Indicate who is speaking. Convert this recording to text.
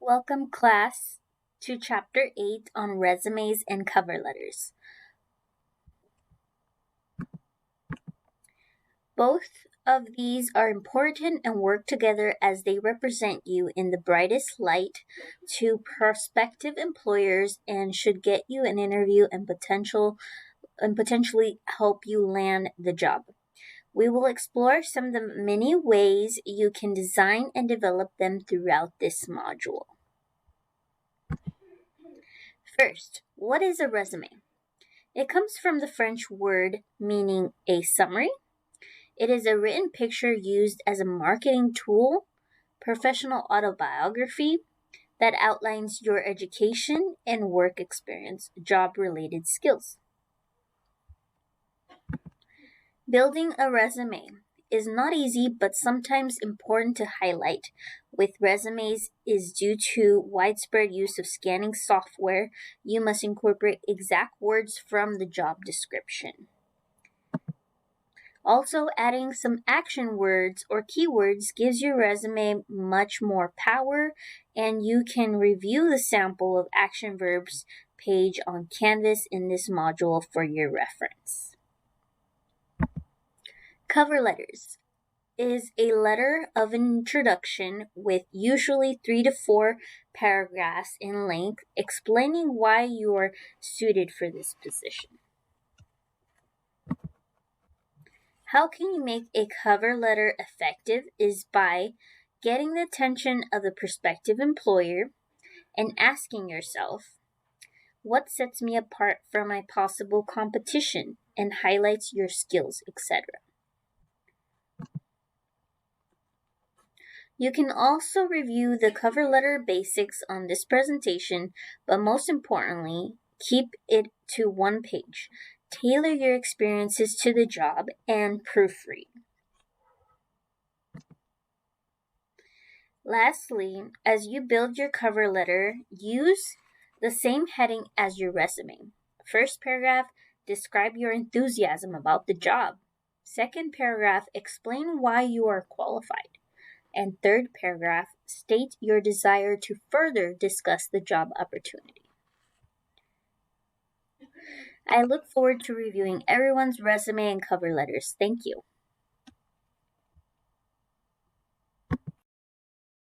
Speaker 1: Welcome, class, to Chapter 8 on resumes and cover letters. Both of these are important and work together as they represent you in the brightest light to prospective employers and should get you an interview and potentially help you land the job. We will explore some of the many ways you can design and develop them throughout this module. First, what is a resume? It comes from the French word meaning a summary. It is a written picture used as a marketing tool, professional autobiography that outlines your education and work experience, job-related skills. Building a resume is not easy but sometimes important to highlight with resumes is due to widespread use of scanning software. You must incorporate exact words from the job description. Also, adding some action words or keywords gives your resume much more power, and you can review the sample of action verbs page on Canvas in this module for your reference. Cover letters is a letter of introduction with usually 3 to 4 paragraphs in length explaining why you are suited for this position. How can you make a cover letter effective is by getting the attention of the prospective employer and asking yourself, what sets me apart from my possible competition and highlights your skills, etc. You can also review the cover letter basics on this presentation, but most importantly, keep it to one page. Tailor your experiences to the job and proofread. Lastly, as you build your cover letter, use the same heading as your resume. First paragraph, describe your enthusiasm about the job. Second paragraph, explain why you are qualified. And third paragraph, state your desire to further discuss the job opportunity. I look forward to reviewing everyone's resume and cover letters. Thank you.